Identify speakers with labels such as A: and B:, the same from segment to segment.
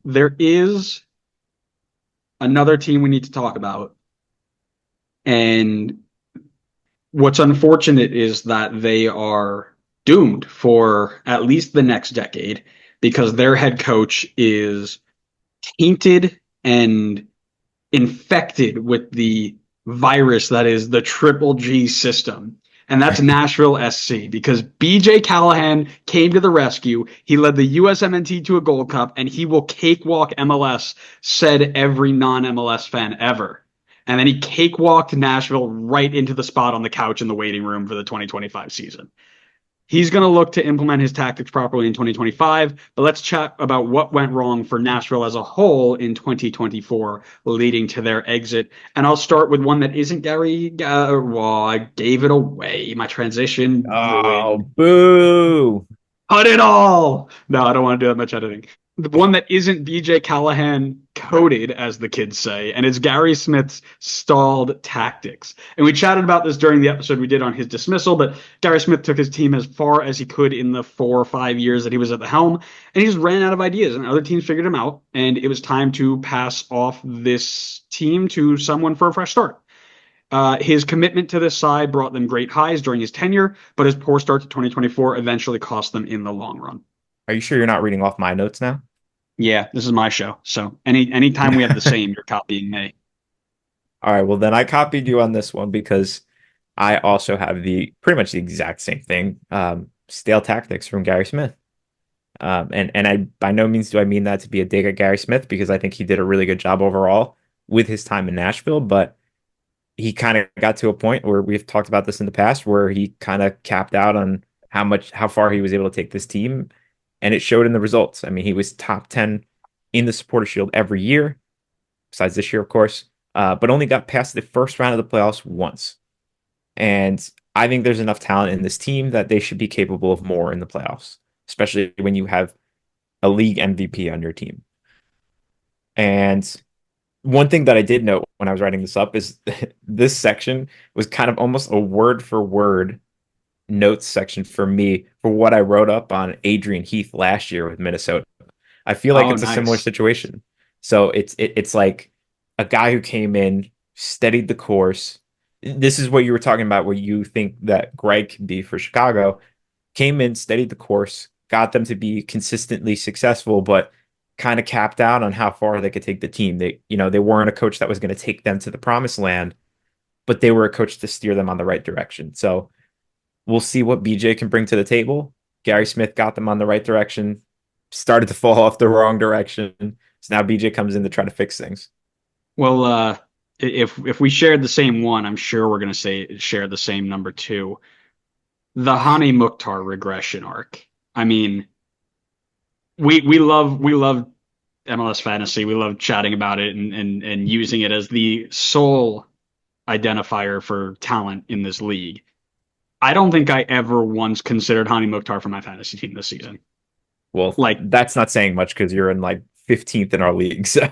A: there is another team we need to talk about. And what's unfortunate is that they are doomed for at least the next decade because their head coach is tainted and infected with the virus that is the Triple G system. And that's Nashville SC because BJ Callahan came to the rescue. He led the USMNT to a Gold Cup, and he will cakewalk MLS, said every non MLS fan ever. And then he cakewalked Nashville right into the spot on the couch in the waiting room for the 2025 season. He's going to look to implement his tactics properly in 2025, but let's chat about what went wrong for Nashville as a whole in 2024, leading to their exit. And I'll start with one that isn't Gary. Well, I gave it away. My transition
B: Oh,
A: ruined.
B: boo.
A: Cut it all. No, I don't want to do that much editing. The one that isn't BJ Callahan coded, as the kids say, and it's Gary Smith's stalled tactics. And we chatted about this during the episode we did on his dismissal, but Gary Smith took his team as far as he could in the 4 or 5 years that he was at the helm, and he just ran out of ideas, and other teams figured him out, and it was time to pass off this team to someone for a fresh start. His commitment to this side brought them great highs during his tenure, but his poor start to 2024 eventually cost them in the long run.
B: Are you sure you're not reading off my notes now?
A: Yeah, this is my show. So anytime we have the same, you're copying me.
B: All right, well then I copied you on this one because I also have the pretty much the exact same thing. Stale tactics from Gary Smith. And I by no means do I mean that to be a dig at Gary Smith because I think he did a really good job overall with his time in Nashville, but he kind of got to a point where we've talked about this in the past where he kind of capped out on how far he was able to take this team, and it showed in the results. I mean, he was top 10 in the Supporter Shield every year, besides this year, of course, but only got past the first round of the playoffs once. And I think there's enough talent in this team that they should be capable of more in the playoffs, especially when you have a league MVP on your team. And one thing that I did note when I was writing this up is this section was kind of almost a word for word notes section for me for what I wrote up on Adrian Heath last year with Minnesota. I feel like
A: Oh,
B: it's a similar
A: nice.
B: situation. So it's like a guy who came in, steadied the course. This is what you were talking about, where you think that Greg can be for Chicago. Came in, steadied the course, got them to be consistently successful, but kind of capped out on how far they could take the team. They weren't a coach that was going to take them to the promised land, but they were a coach to steer them on the right direction. So we'll see what BJ can bring to the table. Gary Smith got them on the right direction, started to fall off the wrong direction. So now BJ comes in to try to fix things.
A: Well, if we shared the same one, I'm sure we're gonna say share the same number two. The Hani Mukhtar regression arc. I mean, we love MLS fantasy. We love chatting about it and using it as the sole identifier for talent in this league. I don't think I ever once considered Hani Mukhtar for my fantasy team this season.
B: Well,
A: Like,
B: that's not saying much because you're in like 15th in our league. So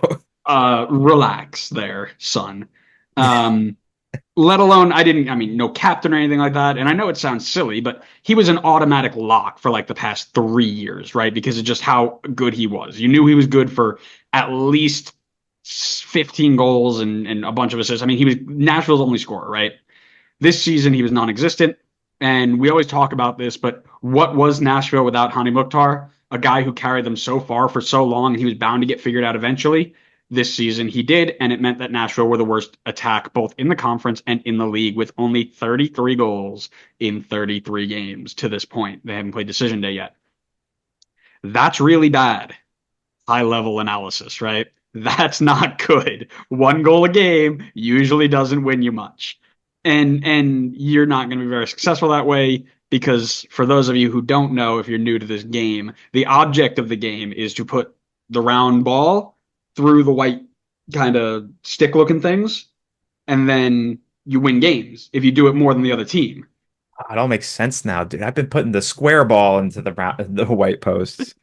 A: relax there, son. Um, let alone I mean, no captain or anything like that. And I know it sounds silly, but he was an automatic lock for like the past 3 years, right? Because of just how good he was. You knew he was good for at least 15 goals and a bunch of assists. I mean, he was Nashville's only scorer, right? This season, he was non existent. And we always talk about this, but what was Nashville without Hani Mukhtar? A guy who carried them so far for so long, and he was bound to get figured out eventually. This season, he did, and it meant that Nashville were the worst attack both in the conference and in the league with only 33 goals in 33 games to this point. They haven't played Decision Day yet. That's really bad. High level analysis, right? That's not good. One goal a game usually doesn't win you much. And you're not going to be very successful that way because for those of you who don't know, if you're new to this game, the object of the game is to put the round ball through the white kind of stick looking things, and then you win games if you do it more than the other team.
B: it all makes sense now, dude. I've been putting the square ball into the white posts.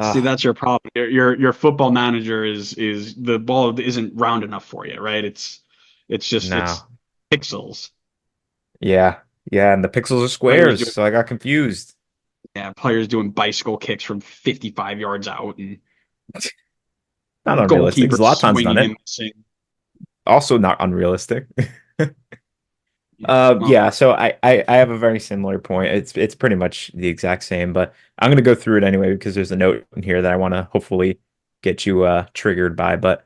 A: See,
B: Uh,
A: that's your problem. Your football manager is the ball isn't round enough for you, right? It's just
B: no.
A: it's pixels.
B: Yeah. Yeah. And the pixels are
A: Players
B: squares.
A: doing
B: So I got confused.
A: players doing bicycle kicks from 55 yards out, and
B: Not unrealistic.
A: goalkeeper
B: Zlatan's done
A: swinging
B: it.
A: and missing.
B: Also not unrealistic.
A: Yeah, well,
B: Yeah, so I have a very similar point. It's pretty much the exact same, but I'm gonna go through it anyway because there's a note in here that I want to hopefully get you triggered by. But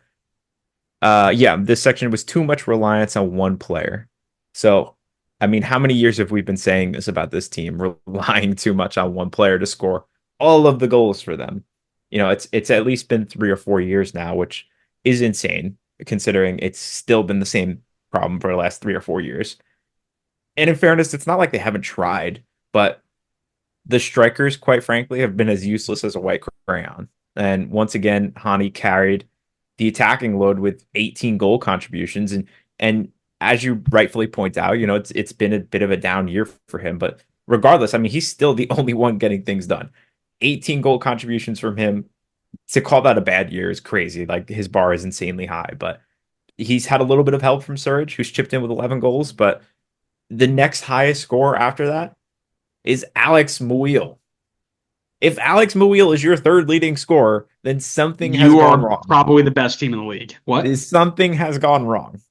B: yeah, this section was too much reliance on one player. So I mean, how many years have we been saying this about this team, relying too much on one player to score all of the goals for them? It's at least been 3 or 4 years now, which is insane considering it's still been the same problem for the last 3 or 4 years. And in fairness, it's not like they haven't tried, but the strikers, quite frankly, have been as useless as a white crayon. And once again, Hani carried the attacking load with 18 goal contributions. And as you rightfully point out, it's been a bit of a down year for him. But regardless, I mean, he's still the only one getting things done. 18 goal contributions from him. To call that a bad year is crazy. Like his bar is insanely high, but he's had a little bit of help from Surge, who's chipped in with 11 goals. But the next highest score after that is Alex Muil. If Alex Muil is your third leading scorer, then something has
A: you
B: gone
A: are
B: wrong.
A: probably the best team in the league. What?
B: Something has gone wrong.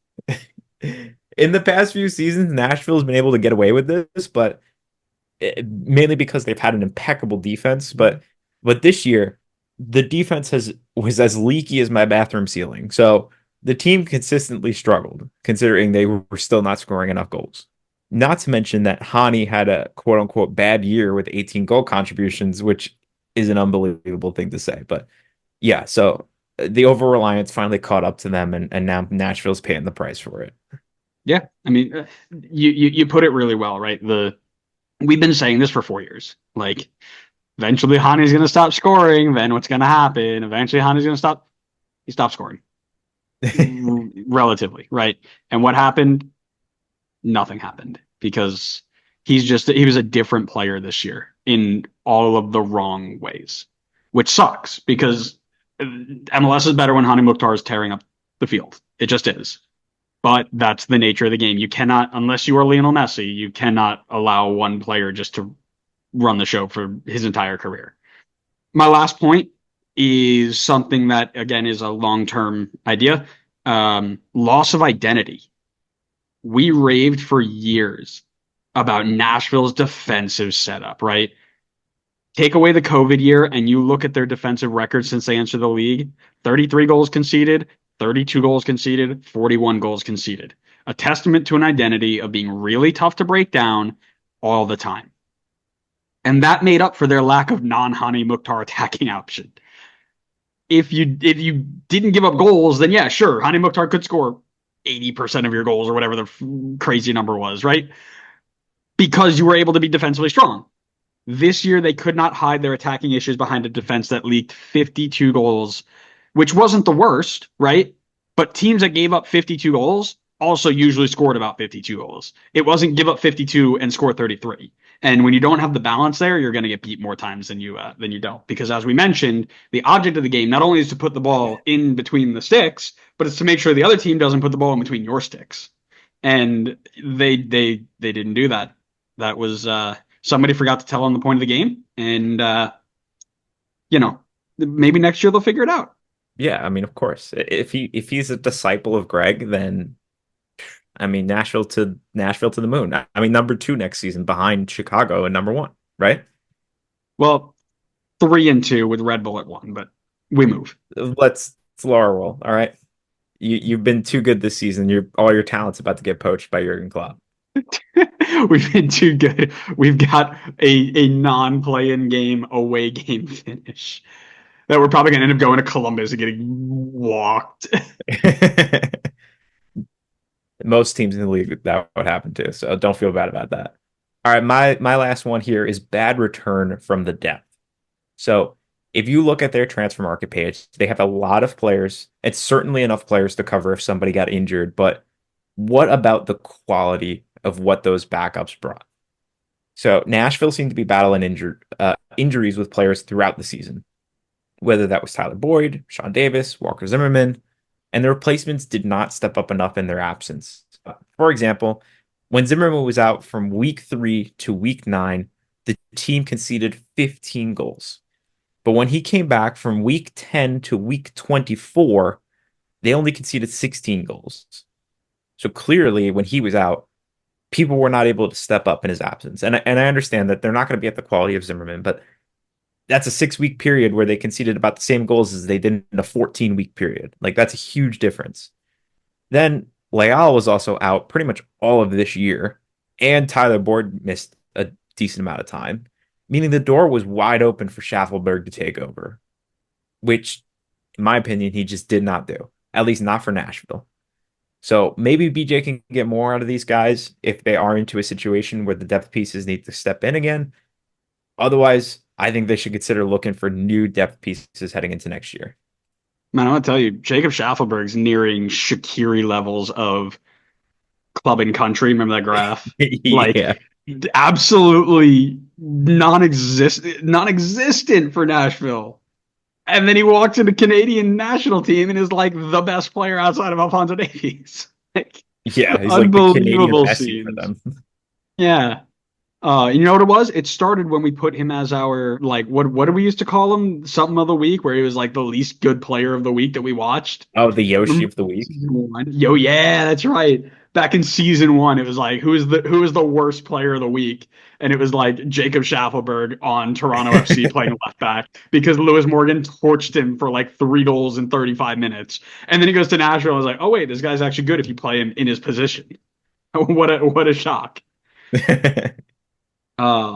B: In the past few seasons, Nashville's been able to get away with this, but mainly because they've had an impeccable defense. But this year, the defense was as leaky as my bathroom ceiling. So the team consistently struggled, considering they were still not scoring enough goals. Not to mention that Hani had a quote unquote bad year with 18 goal contributions, which is an unbelievable thing to say. But yeah, so the over reliance finally caught up to them, and now Nashville's paying the price for it.
A: Yeah, I mean, you put it really well, right? We've been saying this for 4 years. Like, eventually, Hani's going to stop scoring. Then what's going to happen? Eventually, Hani's going to stop. He stopped scoring, relatively, right? And what happened? Nothing happened because he was a different player this year in all of the wrong ways, which sucks because MLS is better when Hani Mukhtar is tearing up the field. It just is. But that's the nature of the game. You cannot, unless you are Lionel Messi, you cannot allow one player just to run the show for his entire career. My last point is something that, again, is a long term idea, loss of identity. We raved for years about Nashville's defensive setup, right? Take away the COVID year and you look at their defensive record since they entered the league: 33 goals conceded, 32 goals conceded, 41 goals conceded. A testament to an identity of being really tough to break down all the time. And that made up for their lack of non-Hani Mukhtar attacking option. If you didn't give up goals, then yeah, sure, Hani Mukhtar could score 80% of your goals or whatever the crazy number was, right? Because you were able to be defensively strong. This year, they could not hide their attacking issues behind a defense that leaked 52 goals, which wasn't the worst, right? But teams that gave up 52 goals also usually scored about 52 goals. It wasn't give up 52 and score 33. And when you don't have the balance there, you're going to get beat more times than you don't. Because as we mentioned, the object of the game not only is to put the ball in between the sticks, but it's to make sure the other team doesn't put the ball in between your sticks. And they didn't do that. That was somebody forgot to tell them the point of the game, and maybe next year they'll figure it out.
B: Yeah, I mean, of course, if he's a disciple of Greg, then I mean, Nashville to the moon. I mean, number two next season behind Chicago and number one, right?
A: Well, 3-2 with Red Bull at one, but we move.
B: Let's lower our roll. All right, you've been too good this season. All your talent's about to get poached by Jurgen Klopp.
A: We've been too good. We've got a non-play-in game away game finish that we're probably going to end up going to Columbus and getting walked.
B: Most teams in the league that would happen to, so don't feel bad about that. All right, my last one here is bad return from the depth. So if you look at their transfer market page, they have a lot of players. It's certainly enough players to cover if somebody got injured, but what about the quality of what those backups brought? So Nashville seemed to be battling injuries with players throughout the season, whether that was Tyler Boyd, Sean Davis, Walker Zimmerman, and the replacements did not step up enough in their absence. For example, when Zimmerman was out from week 3 to week 9, the team conceded 15 goals. But when he came back from week 10 to week 24, they only conceded 16 goals. So clearly, when he was out, people were not able to step up in his absence. And I understand that they're not going to be at the quality of Zimmerman, but that's a 6 week period where they conceded about the same goals as they did in a 14-week period. Like that's a huge difference. Then Leal was also out pretty much all of this year, and Tyler Boyd missed a decent amount of time, meaning the door was wide open for Schaffelberg to take over, which, in my opinion, he just did not do, at least not for Nashville. So maybe BJ can get more out of these guys if they are into a situation where the depth pieces need to step in again. Otherwise, I think they should consider looking for new depth pieces heading into next year.
A: Man, I want to tell you, Jacob Schaffelberg's nearing Shaqiri levels of club and country. Remember that graph? Like,
B: Yeah.
A: absolutely non-existent for Nashville. And then he walks into Canadian national team and is like the best player outside of Alphonso Davies. Like,
B: Yeah, he's like the Canadian
A: unbelievable
B: Messi for
A: scenes.
B: them.
A: Yeah. You know what it was? It started when we put him as our like what did we used to call him? Something of the week, where he was like the least good player of the week that we watched.
B: Oh, the Yoshi
A: Remember
B: of the week.
A: season one? Yo, yeah, that's right. Back in season one, it was like who is the worst player of the week, and it was like Jacob Schaffelberg on Toronto FC playing left back because Lewis Morgan torched him for like 3 goals in 35 minutes, and then he goes to Nashville and was like, oh wait, this guy's actually good if you play him in his position. What a shock. Uh